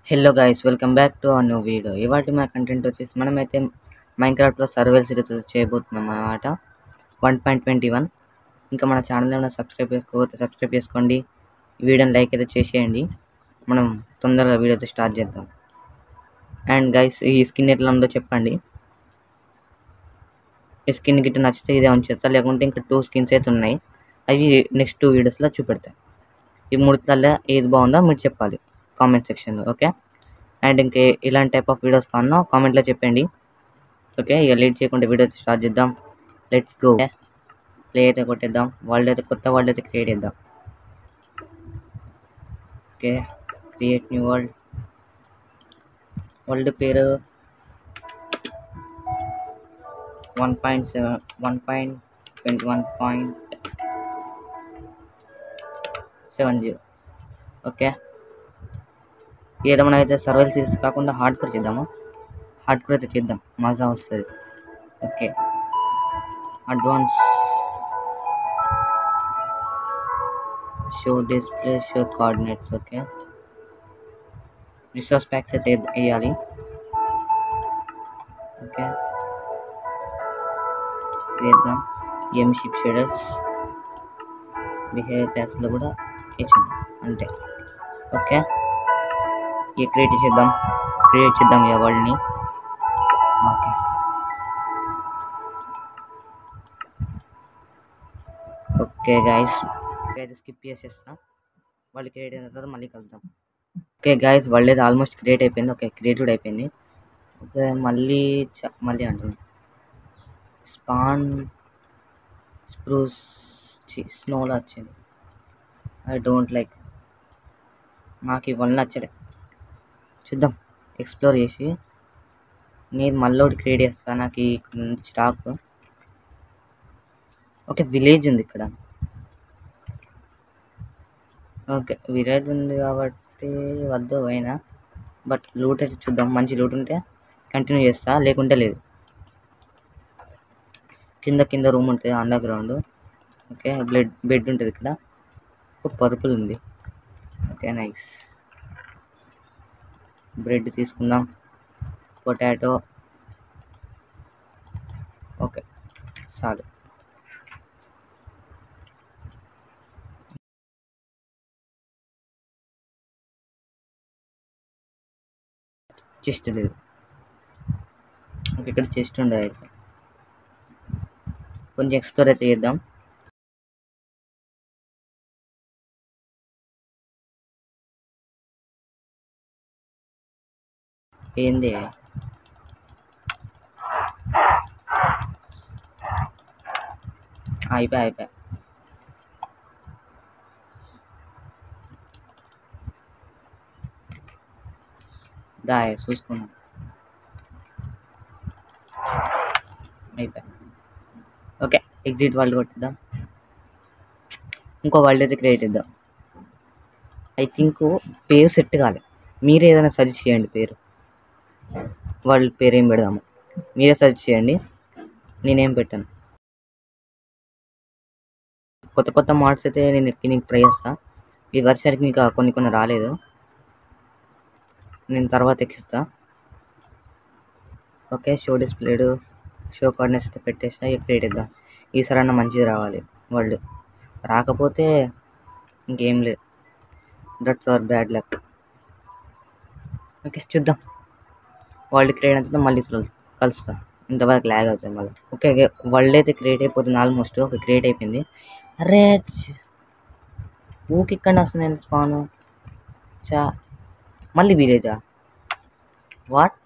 Hello guys, welcome back to our new video. ఇవాటి మా content వచ్చేసి మనమైతే మైన్క్రాఫ్ట్లో సర్వైవల్ సిరీస్ చేయబోతున్నాం అన్నమాట. 1.21. ఇంకా మన ఛానల్ ఏమైనా సబ్స్క్రైబ్ చేసుకోకపోతే సబ్స్క్రైబ్ చేసుకోండి. ఈ వీడియోని లైక్ అయితే చేసేయండి. మనం తొందరగా వీడియో అయితే స్టార్ట్ చేద్దాం. అండ్ గైస్, ఈ స్కిన్ ఎట్లా ఉందో చెప్పండి. ఈ స్కిన్ గిట్ట నచ్చితే ఇదే ఉంచేస్తా, లేకుంటే ఇంకా 2 స్కిన్స్ అయితే ఉన్నాయి. అవి నెక్స్ట్ 2 వీడియోస్లో చూపెడతాయి. ఈ 3 ఏది బాగుందో మీరు చెప్పాలి కామెంట్ సెక్షన్లో, ఓకే? అండ్ ఇంకే ఇలాంటి టైప్ ఆఫ్ వీడియోస్ కావాలన్నా కామెంట్లో చెప్పండి, ఓకే? ఇక లేట్ చేయకుండా వీడియో స్టార్ట్ చేద్దాం. Let's go. ప్లే అయితే కొట్టేద్దాం. కొత్త వరల్డ్ అయితే క్రియేట్ చేద్దాం. ఓకే, క్రియేట్ న్యూ వరల్డ్ పేరు 1.21.70. ఓకే, ఏదైనా అయితే సర్వైవల్ సిరీస్ కాకుండా హార్డ్ కోర్ చేద్దాము. హార్డ్ కోర్ అయితే చేద్దాం, మజా వస్తుంది. Okay, advance show display, show coordinates. Okay, resource packs అయితే వేయాలి. ఓకే, వేద్దాం. షిప్ షేడర్స్, బిహేవియర్ ప్యాక్స్లో కూడా వేసేద్దాం అంతే. ఓకే, ఇక క్రియేట్ చేద్దాం ఇక వరల్డ్ని. ఓకే, ఓకే గైస్, స్కిప్ చేసేస్తా. వాళ్ళు క్రియేట్ అయిన తర్వాత మళ్ళీ కలుద్దాం. ఓకే గైస్, వరల్డ్ అయితే ఆల్మోస్ట్ క్రియేట్ అయిపోయింది. ఓకే, క్రియేట్ కూడా అయిపోయింది. ఓకే, మళ్ళీ అంటున్నాను, స్పాన్ స్ప్రూస్ స్నోలో వచ్చింది. ఐ డోంట్ లైక్, నాకు ఇవన్నీ నచ్చలే. చూద్దాం, ఎక్స్ప్లోర్ చేసి నేను మళ్ళీ ఒకటి క్రియేట్ చేస్తాను. నాకు ఈ స్టాక్. ఓకే, విలేజ్ ఉంది ఇక్కడ. ఓకే, విలేజ్ ఉంది కాబట్టి వద్దు అయినా, బట్ లూట్ అయితే చూద్దాం. మంచి లూట్ ఉంటే కంటిన్యూ చేస్తా, లేకుంటే లేదు. కింద రూమ్ ఉంటుంది, అండర్ గ్రౌండ్. ఓకే, బెడ్ ఉంటుంది ఇక్కడ. పర్పుల్ ఉంది. Okay, nice. బ్రెడ్ తీసుకుందాం, పొటాటో. ఓకే, చాలు. చెస్ట్ లేదు. ఓకే, ఇక్కడ చెస్ట్ ఉండదు. అయితే కొంచెం ఎక్స్ప్లోర్ అయితే చేద్దాం. ఏంది అయిపోయా. చూసుకున్నాం, అయిపోయా. ఓకే, ఎగ్జిట్ వరల్డ్ కొట్టిద్దాం. ఇంకో వరల్డ్ అయితే క్రియేట్ చేద్దాం. ఐ థింక్ పేరు సెట్ కాలే. మీరే ఏదైనా సజెస్ట్ చేయండి పేరు. వరల్డ్ పేరు ఏం పెడదాము, మీరే సజెస్ట్ చేయండి, నేనేం పెట్టాను. కొత్త మోడ్స్ అయితే నేను ట్రై చేస్తా. ఈ వర్షానికి ఇంకా కొన్ని రాలేదు, నేను తర్వాత ఎక్కిస్తా. Okay, show displayed, show coordinates అయితే పెట్టేస్తా. క్రియేట్ చేద్దాం. ఈసారి అన్న మంచిది రావాలి వరల్డ్. రాకపోతే ఇంకేం లేదు, that's our bad luck. Okay, చూద్దాం. వరల్డ్ క్రియేట్ అవుతుందో మళ్ళీ కలుస్తా. ఇంతవరకు ల్యాగ్ అవుతుంది మళ్ళీ. ఓకే, వరల్డ్ అయితే క్రియేట్ అయిపోతుంది ఆల్మోస్ట్. ఓకే, క్రియేట్ అయిపోయింది. అరే ఊకి ఇక్కడ వస్తుంది స్పాన్. మళ్ళీ విలేజా? What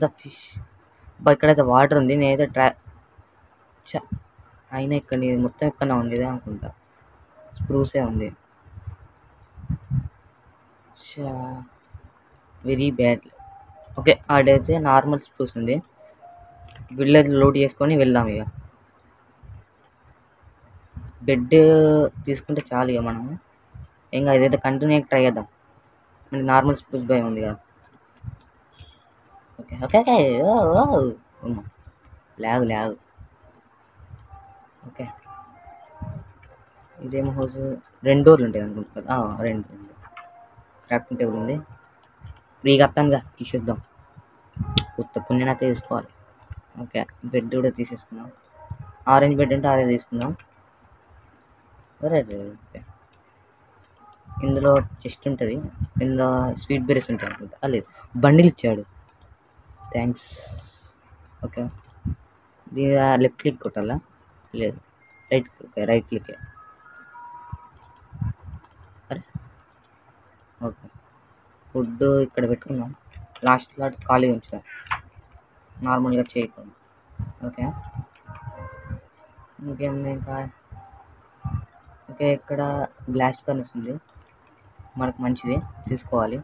the fish. ఇక్కడైతే వాటర్ ఉంది. నేనైతే అయినా ఇక్కడ మొత్తం ఇక్కడ ఉంది ఇదే అనుకుంటా. స్ప్రూసే ఉంది. Very bad. ఓకే, ఆడైతే నార్మల్ స్ప్రూస్ ఉంది. విలేజ్ లోడ్ చేసుకొని వెళ్దాం. ఇక బెడ్ తీసుకుంటే చాలు. ఇక మనము ఇంకా ఇదైతే కంటిన్యూ ట్రై చేద్దాం. మనకి నార్మల్ స్ప్రూస్ భయం ఉంది కదా. Okay okay okay, lag. Okay, ఇదేమో హౌస్ 2 డోర్లు ఉంటాయి అనుకుంటా కదా. 2. క్రాఫ్టింగ్ టేబుల్ ఉంది. ఫ్రీగా వస్తానుగా తీసేద్దాం. కొత్త పుణ్యనైతే తీసుకోవాలి. ఓకే, బెడ్ కూడా తీసేసుకున్నాం. ఆరెంజ్ బెడ్ అంటే ఆరెంజ్ తీసుకుందాం. ఓకే, ఇందులో చెస్ట్ ఉంటుంది. ఇందులో స్వీట్ బెర్రీస్ ఉంటాయి అనుకుంటా. లేదు, బండిల్ ఇచ్చాడు. థ్యాంక్స్. ఓకే, దీని లెఫ్ట్ క్లిక్ కొట్టాలా? లేదు, రైట్. Okay, right click. అరే ఓకే, ఫుడ్ ఇక్కడ పెట్టుకుందాం. లాస్ట్లో ఖాళీ ఉంచుదాం, నార్మల్గా చేయకుండా. ఓకే, ఇంకేముంది ఇంకా? ఓకే, ఇక్కడ బ్లాస్ట్ ఫర్నెస్ ఉంది, మనకు మంచిది, తీసుకోవాలి.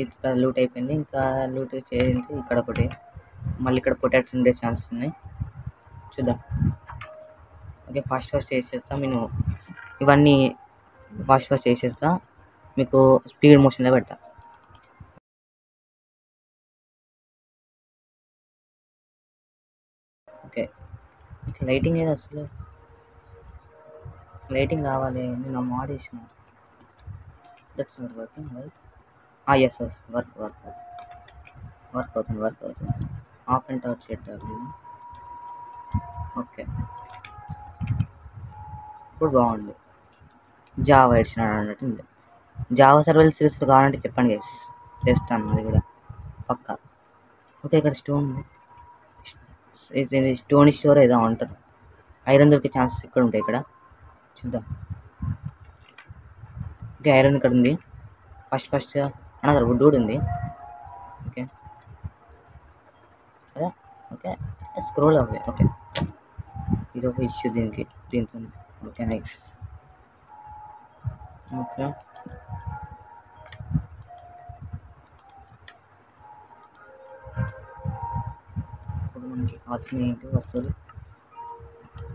ఇక్కడ లూట్ అయిపోయింది. ఇంకా లూట్ చేయండి. ఇక్కడ ఒకటి, మళ్ళీ ఇక్కడ పొటాటో ఉండే ఛాన్సెస్ ఉన్నాయి, చూద్దాం. ఓకే, ఫాస్ట్ చేసేస్తా. నేను ఇవన్నీ ఫాస్ట్ చేసేస్తా, మీకు స్పీడ్ మోషన్లో పెడతా. ఓకే, లైటింగ్ ఏదో అసలు లైటింగ్ రావాలి. నేను మాడ్ వేసిన, that's not working right. Yes yes, work అవుతుంది. ఆఫ్ అండ్ అవుట్ చేయట్లేదు. ఓకే, ఇప్పుడు బాగుంది. జావా ఇచ్చినాడు అన్నట్టు. జావా సర్వర్ సిరీస్ కావాలంటే చెప్పండి గైస్, చేస్తాను అది కూడా పక్కా. ఓకే, ఇక్కడ స్టోన్ ఉంది. స్టోన్ స్టోర్ ఏదో అంటారు. ఐరన్ దొరికే ఛాన్సెస్ ఇక్కడ ఉంటాయి. ఇక్కడ చూద్దాం. ఓకే, ఐరన్ ఇక్కడ ఉంది. ఫస్ట్ అనదర్ వుడ్ కూడా ఉంది. ఓకే అరే ఓకే, స్క్రోల్ అవ్వే. ఓకే, ఇది ఒక ఇష్యూ దీంతో. Okay, next. ఓకే, ఇప్పుడు మనకి కావాల్సిన ఏంటి వస్తువులు?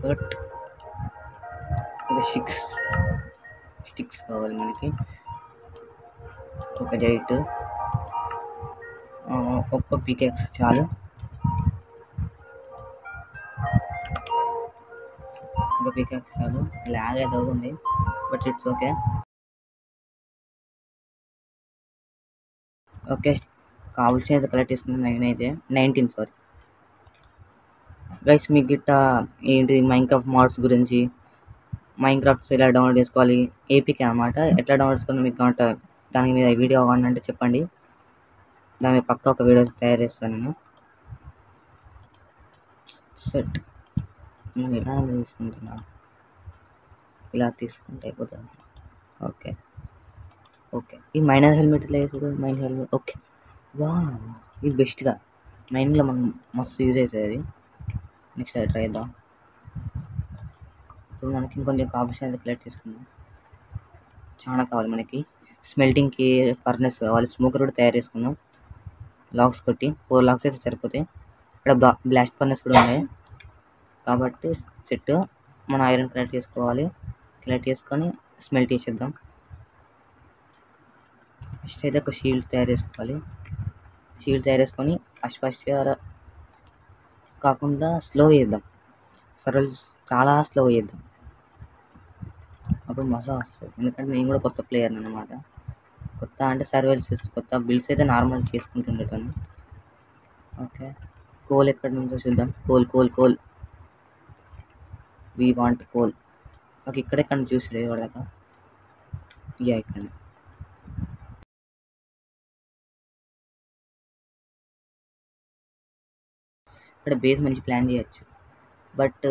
బట్ ఒక స్టిక్స్ కావాలి మనకి. ఒక జైట్, ఒక్క పికెక్స్ చాలు. ఒక పికెక్స్ చాలు. లాగ్ అయితే అవుతుంది, బట్ ఇట్స్ ఓకే. ఓకే, కావాల్సిన అయితే కలెక్ట్ చేసుకున్నాను. 19 సారీ గైస్. మీకు గిట్ట ఏంటి మైన్క్రాఫ్ట్ మోడ్స్ గురించి, మైన్క్రాఫ్ట్స్ ఎలా డౌన్లోడ్ చేసుకోవాలి, ఏపీకే అనమాట, ఎట్లా డౌన్లోడ్ చేసుకోవాలి మీకు కావాలంటే దాని మీద వీడియో కావాలంటే చెప్పండి. దాని మీద పక్క ఒక వీడియోస్ తయారు చేస్తాను నేను. సెట్, నేను ఇలా తీసుకుంటున్నా, ఇలా తీసుకుంటే అయిపోతుంది. ఓకే, ఈ మైనర్ హెల్మెట్ లేదు చూడు, మైన్ హెల్మెట్. ఓకే, వా, ఇది బెస్ట్గా మైన్లో మనం మస్తు యూజ్ అవుతుంది అది. నెక్స్ట్ అది ట్రై చేద్దాం. ఇప్పుడు మనకి ఇంకొంచెం కాంపిటీషన్ కలెక్ట్ చేసుకుందాం. చాలా కావాలి మనకి. స్మెల్టింగ్కి ఫర్నెస్ కావాలి, స్మోకర్ కూడా తయారు చేసుకుందాం. లాక్స్ కొట్టి 4 లాక్స్ అయితే సరిపోతాయి. ఇక్కడ బ్లాస్ట్ ఫర్నెస్ కూడా ఉన్నాయి కాబట్టి సెట్. మనం ఐరన్ కలెక్ట్ చేసుకోవాలి. కలెక్ట్ చేసుకొని స్మెల్ట్ చేసేద్దాం. ఫస్ట్ అయితే ఒక షీల్డ్ తయారు చేసుకోవాలి. షీల్డ్ తయారు చేసుకొని ఫస్ట్ కాకుండా స్లో చేద్దాం. చాలా స్లో చేద్దాం, అప్పుడు మజా వస్తుంది. ఎందుకంటే నేను కూడా కొత్త ప్లేయర్ అనమాట. కొత్త అంటే సర్వైవల్ కొత్త బిల్డ్స్ అయితే నార్మల్ చేసుకుంటుండేటాను. ఓకే, కోల్ ఎక్కడి నుంచో చూద్దాం. Coal we want coal. Okay, ఇక్కడెక్కడ చూసాడు ఎవరిదాకా? ఇక్కడ ఇక్కడ బేస్ మంచి ప్లాన్ చేయొచ్చు, బట్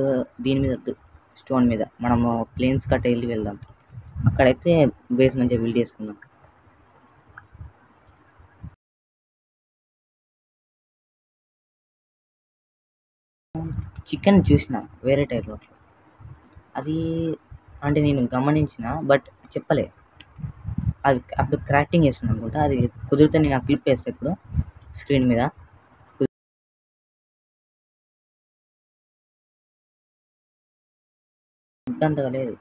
దీని మీద వద్దు, స్టోన్ మీద. మనము ప్లేన్స్ కట్ట వెళ్ళి వెళ్దాం, అక్కడైతే బేస్ మంచిగా బిల్డ్ చేసుకుందాం. చికెన్ చూసిన వేరే టైప్ ఆఫ్, అది అంటే నేను గమనించిన బట్ చెప్పలే. అది అప్పుడు క్రాఫ్టింగ్ చేస్తున్నాను అనుకుంటా. అది కుదిరితే నేను ఆ క్లిప్ వేస్తే ఇప్పుడు స్క్రీన్ మీద. అంతగా లేదు,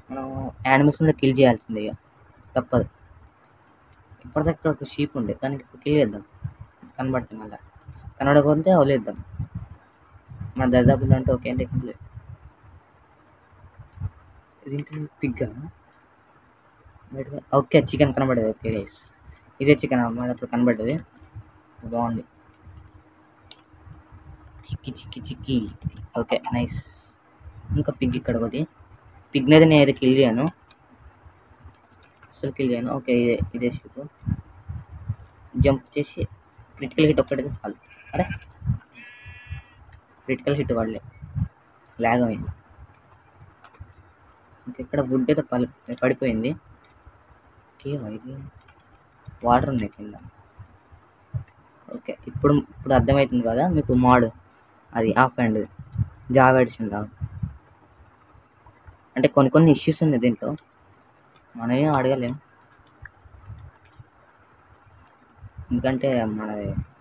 మనం యానిమల్స్ మీద కిల్ చేయాల్సిందే, ఇక తప్పదు. ఇప్పటిదాకా ఒక షీప్ ఉండే, దానికి కిల్ చేద్దాం. కనబడుతుంది, మళ్ళీ కనబడకపోతే వదిలేద్దాం. మన దరిదాపులు అంటే ఓకే అంటే దీంట్లో పిగ్గా ఓకే చికెన్ కనబడేది. ఓకే గైస్, ఇదే చికెన్ అన్నమాట. ఇప్పుడు కనబడ్డది, బాగుంది. చిక్కి చిక్కి చిక్కి. Okay nice. ఇంకా పిగ్ ఇక్కడ ఒకటి. పిగ్ అనేది నేను కిల్ చేయను, అస్సలు కిల్ చేయను. ఓకే ఇదే షిప్. జంప్ చేసి క్రిటికల్ హిట్ ఒక్కటైతే చాలు. అరే క్రిటికల్ హిట్ పడలే, లాగ్ అయింది. ఇక్కడ వుడ్ అయితే పడిపోయింది. ఓకే ఇది వాటర్ ఉన్నాయి కింద. ఓకే ఇప్పుడు అర్థమవుతుంది కదా మీకు మోడ్, అది ఆఫ్ అండ్ జావా ఎడిషన్ లాగా. అంటే కొన్ని ఇష్యూస్ ఉన్నాయి దీంట్లో, మనం ఏం అడగలేం. ఎందుకంటే మన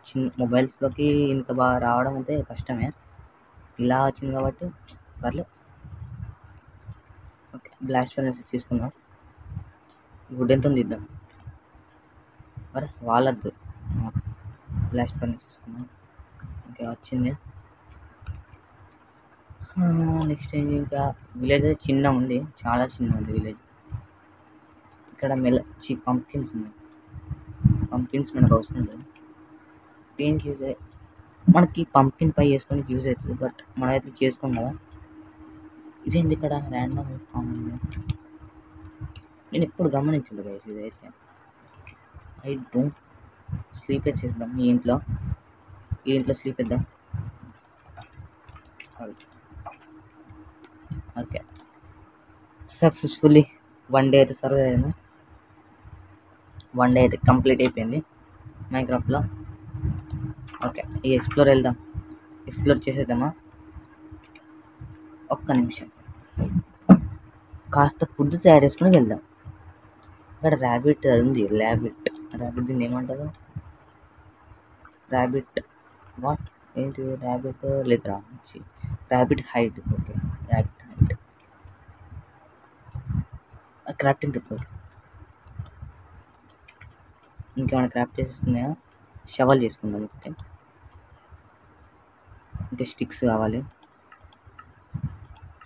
చిన్న మొబైల్స్లోకి ఇంత బాగా రావడం అయితే కష్టమే. ఇలా వచ్చింది కాబట్టి పర్లేదు. ఓకే బ్లాస్ట్ ఫర్నెస్ తీసుకుందాం. వుడ్ ఎంత ఉంది ఇద్దాం. అరే వాళ్ళద్దు, బ్లాస్ట్ ఫర్నెస్ తీసుకుందాం. ఓకే వచ్చింది. నెక్స్ట్ ఇంకా విలేజ్ చిన్న ఉంది, చాలా చిన్న ఉంది విలేజ్. ఇక్కడ పంప్కిన్స్ ఉన్నాయి. పంప్కిన్స్ మనకు అవసరం లేదు, దేనికి యూజ్ మనకి పంప్కిన్ పై వేసుకొని యూజ్ అవుతుంది, బట్ మనమైతే చేసుకోం కదా. ఇదేంటి ఇక్కడ ర్యాండమ్ నేను ఎప్పుడు గమనించలేదు గైస్ ఇదైతే. ఐ డోంట్ స్లీప్ చేద్దాం ఈ ఇంట్లో స్లీప్ వేద్దాం. ఓకే సక్సెస్ఫుల్లీ 1 డే అయితే సర్వే అయ్యాను. 1 డే అయితే కంప్లీట్ అయిపోయింది మైన్క్రాఫ్ట్లో. ఓకే ఈ ఎక్స్ప్లోర్ చేసేద్దామా. ఒక్క నిమిషం, కాస్త ఫుడ్ తయారు చేసుకుని వెళ్దాం. ఇక్కడ ర్యాబిట్ ఉంది, ర్యాబిట్ దీన్ని ఏమంటారు? ర్యాబిట్ వాట్ ఏంటి? ర్యాబిట్ లేదా rabbit height. Okay rabbit height. Crafting trip. Okay ఇంకేమైనా క్రాఫ్ట్ చేసుకున్నాయా? షవల్ చేసుకుందాం ఒకటి. ఇంకా స్టిక్స్ కావాలి,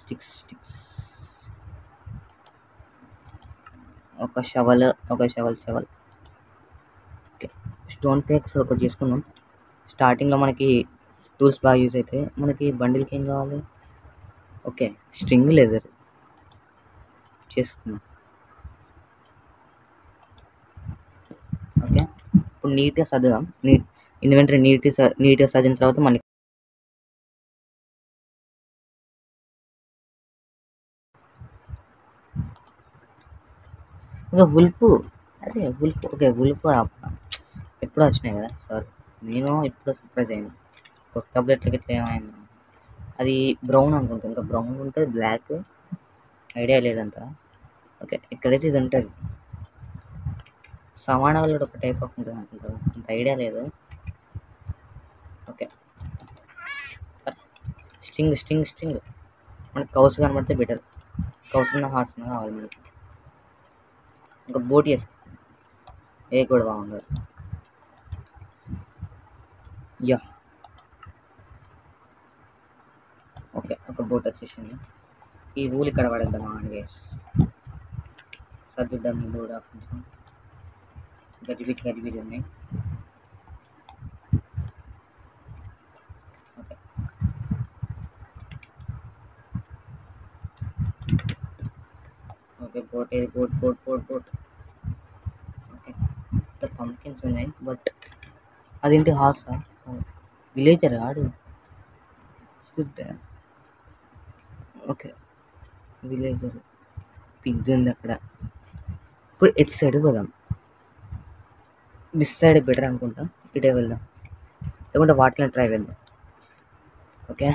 స్టిక్స్ ఒక షవల్. ఓకే స్టోన్ పేక్స్ ఒకటి చేసుకున్నాం. స్టార్టింగ్లో మనకి టూల్స్ బాగా యూజ్ అవుతాయి. మనకి బండిల్కి ఏం కావాలి? ఓకే స్ట్రింగ్ లెదర్ చేసుకున్నాం. ఓకే ఇప్పుడు నీట్గా సర్దుదాం. ఇన్వెంటరీ నీట్గా సర్దిన తర్వాత మళ్ళీ ఇంకా వుల్ఫ్. అరే వుల్ఫ్, ఓకే వుల్ఫ్ ఎప్పుడో వచ్చినాయి కదా, సారీ నేను ఎప్పుడో సర్ప్రైజ్ అయినా. కొత్త అప్డేట్లకి ఇట్లా ఏమైంది. అది బ్రౌన్ అనుకుంటా, ఇంకా బ్రౌన్ ఉంటుంది, బ్లాక్ ఐడియా లేదంతా. ఓకే ఇక్కడైతే ఇది ఉంటుంది. సమానాలు కూడా ఒక టైప్ ఆఫ్ ఉంటుంది అనుకుంటా, అంత ఐడియా లేదు. ఓకే స్ట్రింగ్ మనకి కౌస్ కనబడితే బెటర్. కౌస్ ఉన్న హార్ట్స్ కావాలి మనకి. ఇంకా బోట్ వేసుకుంటాం, ఏ కూడా బాగుండదు. యా ఓకే ఒక బోట్ వచ్చేసింది. ఈ ఊలు ఇక్కడ పడేద్దామా అండి గైస్, సర్దిద్దాం. ఇది కూడా కొంచెం గజిబిజి ఉన్నాయి. ఓకే ఓకే బోట్ ఏది? బోట్. ఓకే ఇక్కడ పంప్కిన్స్ ఉన్నాయి, బట్ అదేంటి హార్సా? విలేజర్ ఆడు స్క్రిప్ట్. ఓకే విలేజర్ పిగ్ ఉంది అక్కడ. ఇప్పుడు ఎట్ సైడ్ పోదాం, దిస్ సైడ్ బెటర్ అనుకుంటా. ఇటే వెళ్దాం, లేకుంటే వాటిలో ట్రై వెళ్దాం. ఓకే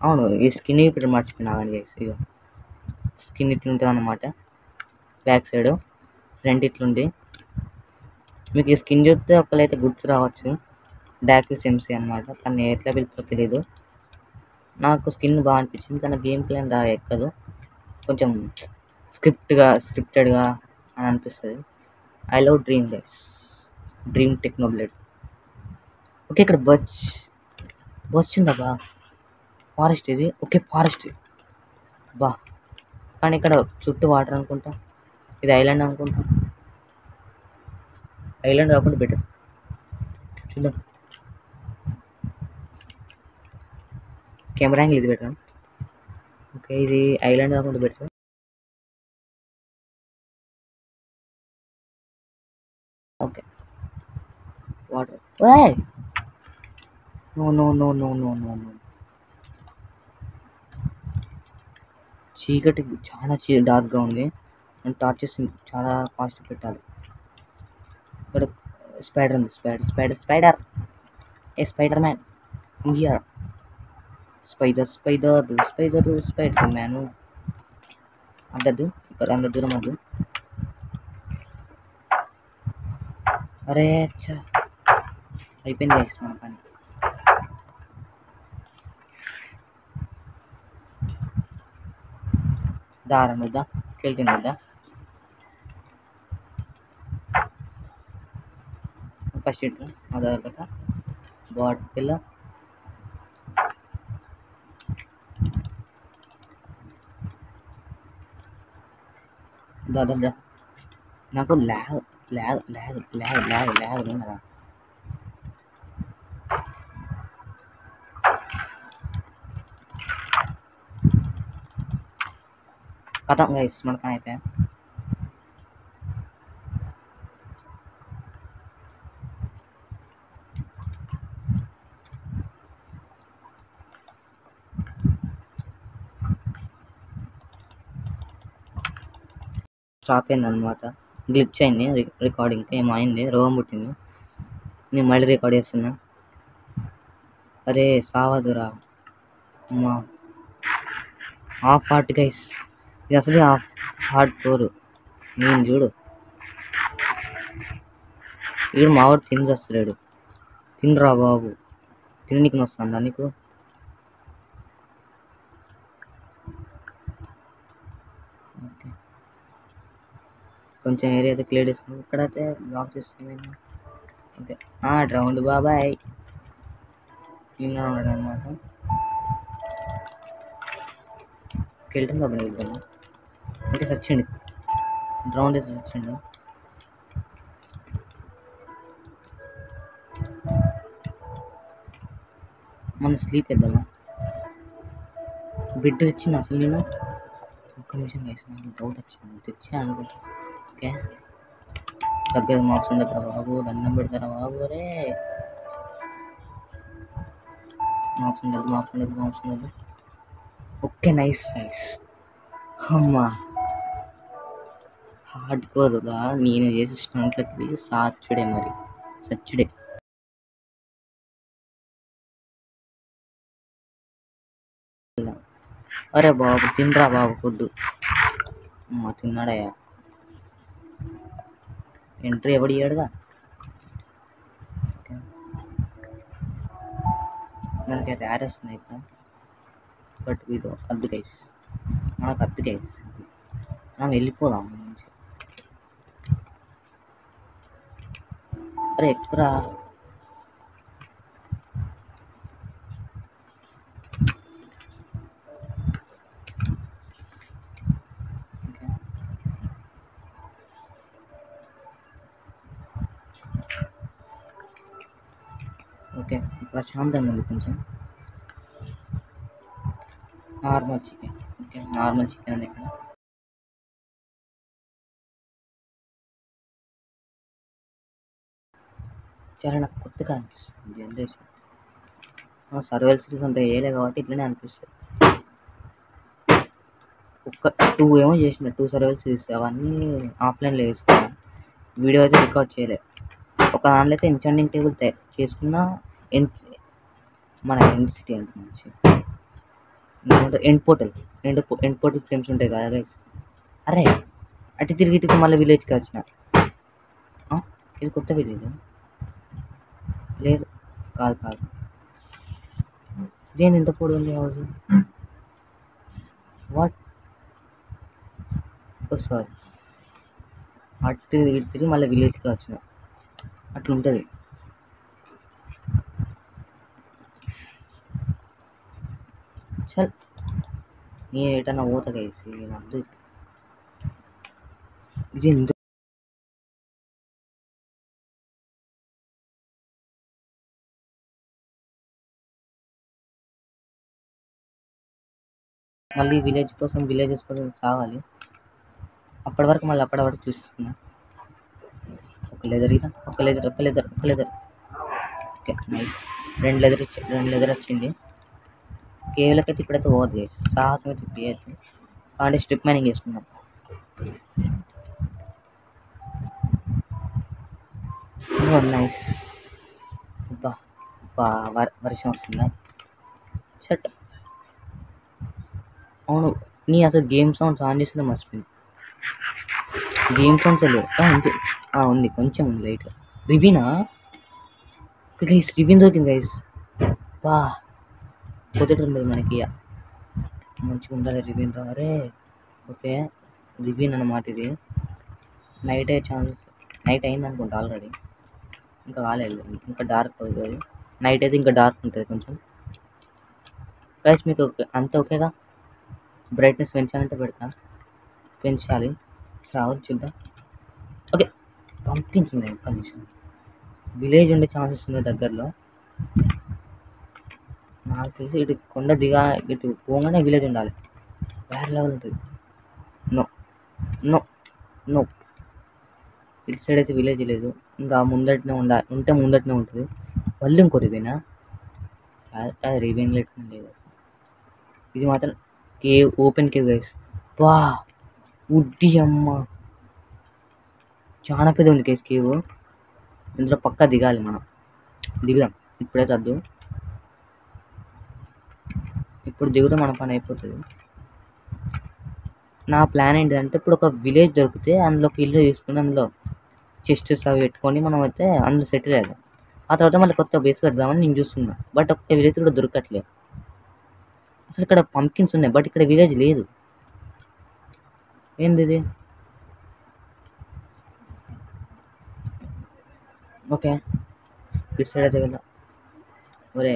అవును ఈ స్కిన్ ఇప్పుడు మర్చిపోయినా కానీ ఇక స్కిన్ ఇట్లుంటుంది అన్నమాట. బ్యాక్ సైడ్ ఫ్రంట్ ఇట్లుండి. మీకు ఈ స్కిన్ చూస్తే ఒకళ్ళైతే గుర్తు రావచ్చు, డాక్యూస్ ఎంసీ అనమాట. కానీ ఎట్లా వెళ్తారో తెలీదు. నాకు స్కిన్ బాగా అనిపించింది, కానీ గేమ్ ప్లే బాగా ఎక్కదు, కొంచెం స్క్రిప్టెడ్గా అని అనిపిస్తుంది. I love Dream Technoblade. Okay ఇక్కడ బర్చ్ ఉందా బా? ఫారెస్ట్ ఇది. ఓకే ఫారెస్ట్ బా, కానీ ఇక్కడ చుట్టూ వాటర్ అనుకుంటా. ఇది ఐలాండ్ అనుకుంటా. ఐలాండ్ కాకుండా బెటర్ చూద్దాం. కెమెరా యాంగిల్ ఇది బెటర్. ఓకే ఇది ఐలాండ్ కాకుండా better. Okay water. No no no no no no no చీకటి చాలా డార్క్గా ఉంది. అండ్ టార్చెస్ చాలా ఫాస్ట్ పెట్టాలి. ఇక్కడ స్పైడర్ ఉంది. Spider a spider man here. Spider man అందద్దు ఇక్కడ, అంత దూరం వద్దు. అరే అచ్చా అయిపోయింది గైస్ మన పని. దారం వద్దా, స్కెల్టన్ వద్దా. ఫస్ట్ ఇట్లా అదొక బాటిల్. దాదా నాకు ల్యాగ్ కదా. కథ గైస్ మన పని అయిపోయా. స్టాప్ అయింది అనమాట. గ్లిచ్ అయింది రికార్డింగ్కి. ఏమైంది, రోగం పుట్టింది. నేను మళ్ళీ రికార్డ్ చేస్తున్నా. అరే సావదురా అమ్మా. హాఫ్ హార్ట్ గైస్, ఇది అసలు హార్ట్ కోరు. నేను చూడు వీడు మావాడు తిని వస్తున్నాడు. తినరా బాబు, తిననీకి వస్తుందా నీకు? ఓకే కొంచెం ఏరియా అయితే క్లియర్ చేసుకున్నాం. ఇక్కడైతే బ్లాక్ చేస్తామేమో. ఓకే రౌండ్ బాబాయ్ క్లీన్గా ఉన్నాడు అనమాట. కెల్టన్ బాబాయ్ వెళ్తాను. అంటే సచ్చిండు, రౌండ్ అయితే సచ్చిండు. మనం స్లీప్ వేద్దామా? బెడ్ తెచ్చింది అసలు నేను. ఒక్క నిమిషం వేసాను, డౌట్ వచ్చింది. తెచ్చా అనుకుంటా. ఓకే దగ్గర మార్క్స్ ఉండదురా బాబు, దండం పెడతారా బాబు. అరే మార్క్స్ ఉండదు. Okay nice. అమ్మా హార్డ్ కోర్గా నేను చేసే స్టంట్లకి సాచుడే, మరి సచ్చుడే. అరే బాబు తినరా బాబు ఫుడ్. అమ్మ తిన్నాడయ్యా. ఎంట్రీ ఎవడు ఇయ్యాడుగా. మనకైతే యారెస్ ఉన్నాయి ఇక్కడ, బట్ వీడు అద్దు గైస్, మనకు అద్దు గైస్. మనం వెళ్ళిపోదాం నుంచి. అరే ఎక్కరా. ఓకే ప్రశాంతంగా ఉంది కొంచెం. Normal chicken. Okay normal chicken ఉంది ఇక్కడ. చాలా నాకు కొత్తగా అనిపిస్తుంది జనరేషన్. సర్వైవల్ సిరీస్ అంతా వేయలే కాబట్టి ఇట్లనే అనిపిస్తుంది. ఒక్క 2 ఏమో చేసిన, 2 సర్వైవల్ సిరీస్, అవన్నీ ఆఫ్లైన్లో వేసుకున్నాను. వీడియో అయితే రికార్డ్ చేయలేదు. ఒక దాంట్లో అయితే ఎన్చాంటింగ్ టేబుల్ చేసుకున్న. మన ఎండ్ సిటీ అంటే మంచి ఎండ్ పోర్టల్ ఫ్రేమ్స్ ఉంటాయి కదా గైస్. అరే అటు తిరిగి మళ్ళీ విలేజ్కి వచ్చిన. ఇది కొత్త విలేజ్ లేదు, కాదు. దేని ఎంత పొడి ఉంది హౌస్. వాట్ సారీ, అటు తిరిగి మళ్ళీ విలేజ్కి వచ్చిన. అట్లుంటుంది. చల్ నేను ఎటన్నా పోతా గైస్, నేను అద్దు. ఇది ఎందుకు మళ్ళీ విలేజెస్ కోసం సావాలి. అప్పటి వరకు చూసుకున్నా. ఒక లెదర్ ఇదా, ఒక లెదర్. Okay nice. రెండు లెదర్ వచ్చింది. కేవలకైతే ఇప్పుడైతే పోవద్దు గైస్, సాహసం అయితే చేయొద్దు. కాబట్టి స్ట్రిప్ మైనింగ్ చేసుకుందాం. నైస్. వర్షం వస్తుందా? చట్. అవును, నీ అసలు గేమ్ సౌండ్స్ ఆన్ చేసుకుంటే మర్చిపోయింది. గేమ్ సౌండ్స్ లేదు ఉంది, కొంచెం ఉంది లైట్గా. రివీనా గైస్, రివీన్ దొరికింది గైస్. పొద్దుట ఉండదు మనకి, మంచిగా ఉండాలి రివీన్ రావరే. ఓకే, రివీన్ అన్నమాట ఇది. నైట్ అయింది అనుకుంటా ఆల్రెడీ, ఇంకా కాలేదు, ఇంకా డార్క్ అవుతుంది. నైట్ అయితే ఇంకా డార్క్ ఉంటుంది కొంచెం. ప్లస్ మీకు అంతా ఓకేగా? బ్రైట్నెస్ పెంచాలంటే పెంచాలి. రావచ్చు చూద్దాం. ఓకే, పంపించింది ఒక్క నిమిషం. విలేజ్ ఉండే ఛాన్సెస్ ఉంది దగ్గరలో. నాకు తెలిసి ఇటు కొండ ఇటు పోగానే విలేజ్ ఉండాలి, వేరే లెవెల్ ఉంటుంది. నో నో నో, ఇటు సైడ్ అయితే విలేజ్ లేదు. ఇంకా ముందటనే ముందటనే ఉంటుంది. మళ్ళీ ఇంకో రివీనా? అది రివీన్ లేకుండా లేదు. ఇది మాత్రం కేవ్, ఓపెన్ కేవ్ గైస్. ఉడ్డి అమ్మ, చాలా పెద్ద ఉంది గైస్ కేవ్. ఇందులో పక్కా దిగాలి మనం. దిగుదాం, ఇప్పుడైతే వద్దు. ఇప్పుడు దిగుతే మన పని అయిపోతుంది. నా ప్లాన్ ఏంటిదంటే, ఇప్పుడు ఒక విలేజ్ దొరికితే అందులోకి ఇల్లు తీసుకుని అందులో చెస్టెస్ అవి పెట్టుకొని మనం అయితే అందులో సెటిల్ అయ్యాం. ఆ తర్వాత మళ్ళీ కొత్త బేస్ కడదామని నేను చూస్తున్నా. బట్ ఒక్క విలేజ్ కూడా దొరకట్లేదు. అసలు ఇక్కడ పంకిన్స్ ఉన్నాయి, బట్ ఇక్కడ విలేజ్ లేదు. ఏంది ఇది? ఓకే, ఇటు సైడ్ అయితే వెళ్దాం. ఒరే,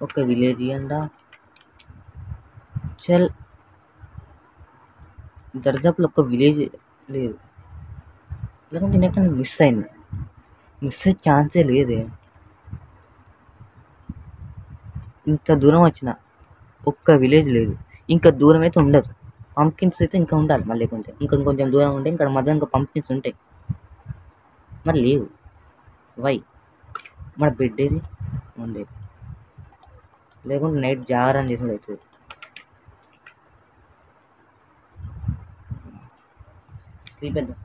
ఒక విలేజ్ అండా చల్. దర్దాపులో ఒక్క విలేజ్ లేదు. లేకుంటే నేను ఎక్కడ మిస్ అయ్యే ఛాన్సే లేదే. ఇంత దూరం వచ్చిన ఒక్క విలేజ్ లేదు. ఇంకా దూరం అయితే ఉండదు. పంప్కిన్స్ అయితే ఇంకా ఉండాలి. మళ్ళీ లేకుంటే కొంచెం దూరం ఉంటే ఇక్కడ మధ్య ఇంకా పంప్కిన్స్ ఉంటాయి, మరి లేవు. వై? మన బెడ్ ఏది ఉండేది, లేకుంటే నైట్ జాగరణ చేసుకుంటూ అవుతుంది. స్లీప్ వెళ్దాం.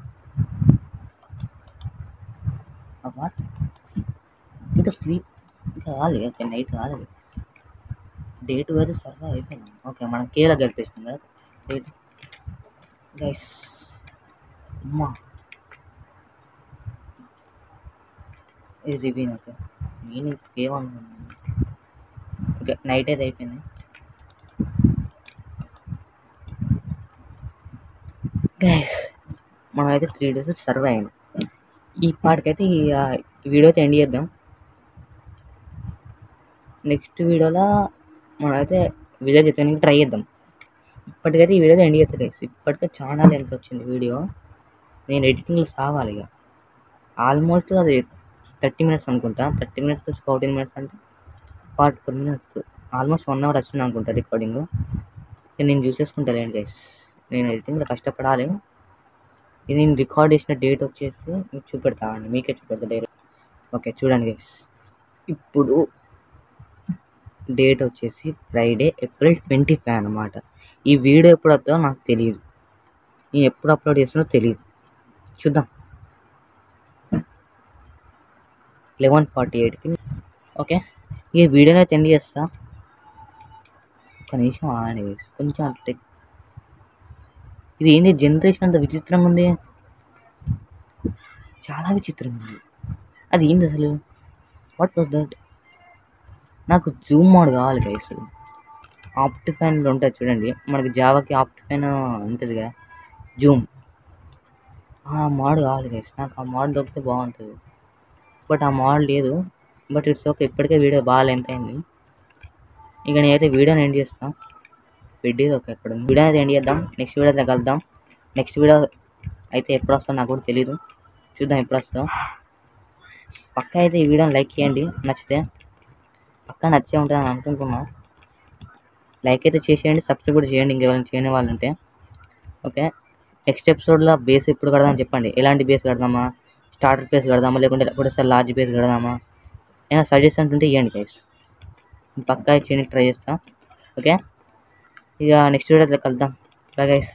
ఇంకా స్లీప్ ఇంకా కాలేదు, ఓకే నైట్ కాలేదు. డే 2 అయితే సర్వే అయిపోయింది. ఓకే, మనం కేలా గడిపేస్తాం కదా డేట్ గైస్. అమ్మా, ఇది రివీన్. ఓకే, నేను ఏమనుకున్నాను. ఓకే, నైట్ అయితే అయిపోయింది గైస్. మనం అయితే 3 days సర్వే అయింది. ఈ పాటికైతే ఈ వీడియో అయితే ఎండ్ చేద్దాం. నెక్స్ట్ వీడియోలో మనం అయితే విలేజ్ అయితే ట్రై చేద్దాం. ఇప్పటికైతే ఈ వీడియో ఎండ్ చేస్తుంది గైస్. ఇప్పటికే చాలా లెంత్ వచ్చింది వీడియో. నేను ఎడిటింగ్లో సావాలి ఇక. ఆల్మోస్ట్ అది 30 minutes అనుకుంటా. 30 minutes + 14 minutes అంటే 44 minutes. ఆల్మోస్ట్ 1 hour వచ్చింది అనుకుంటా రికార్డింగ్. నేను చూసేసుకుంటాను గైస్. నేను ఎడిటింగ్లో కష్టపడాలి. ఇది నేను రికార్డ్ చేసిన డేట్ వచ్చేసి మీకు చూపెడతాను, మీకే చూపెడతా డైరెక్ట్. ఓకే చూడండి గైస్, ఇప్పుడు డేట్ వచ్చేసి ఫ్రైడే April 25 అన్నమాట. ఈ వీడియో ఎప్పుడు వస్తుందో నాకు తెలియదు, నేను ఎప్పుడు అప్లోడ్ చేస్తున్నో తెలియదు. చూద్దాం. 11:48కి. ఓకే, ఈ వీడియోని అయితే ఎండ్ చేస్తా. ఒక నిమిషం ఆగండి గైస్, కొంచెం అంటే. ఇది ఏంది జనరేషన్ అంత విచిత్రంగా ఉంది, చాలా విచిత్రంగా ఉంది. అది ఏంది అసలు? What was that? నాకు జూమ్ మోడ్ కావాలి గైస్. ఆప్టిఫైన్లో ఉంటుంది చూడండి, మనకి జావాకి ఆప్టిఫైన్ ఉంటుంది కదా, జూమ్. ఆ మోడ్ కావాలి గైస్. నాకు ఆ మోడ్ దొరికితే బాగుంటుంది, బట్ ఆ మోడ్ లేదు. బట్ ఇట్స్ ఓకే, ఇప్పటికే వీడియో బాగా లెంత్ అయింది. ఇక నేనైతే వీడియోని ఎండ్ చేస్తాను. వీడియో ఓకే, ఎక్కడ వీడియో అయితే ఎండ్ చేద్దాం. నెక్స్ట్ వీడియో కలుద్దాం. నెక్స్ట్ వీడియో అయితే ఎప్పుడు వస్తుందో నాకు కూడా తెలీదు. చూద్దాం ఎప్పుడు వస్తుందో. పక్కా అయితే ఈ వీడియోని లైక్ చేయండి నచ్చితే. పక్కా నచ్చే ఉంటుంది అని అనుకుంటున్నా. లైక్ అయితే చేసేయండి, సబ్స్క్రైబ్ కూడా చేయండి ఇంకెవరైనా చేయని వాళ్ళు ఉంటే. ఓకే, నెక్స్ట్ ఎపిసోడ్లో బేస్ ఎప్పుడు కడదామని చెప్పండి. ఎలాంటి బేస్ కడదామా, స్టార్టర్ బేస్ కడదామా, లేకుంటే ఒకటేసారి లార్జ్ బేస్ కడదామా, ఏమైనా సజెషన్స్ ఉంటే ఇవ్వండి గైస్. పక్కా చేయడానికి ట్రై చేస్తా. ఓకే, ఇక నెక్స్ట్ వీడియోలో కలుద్దాం. Bye guys.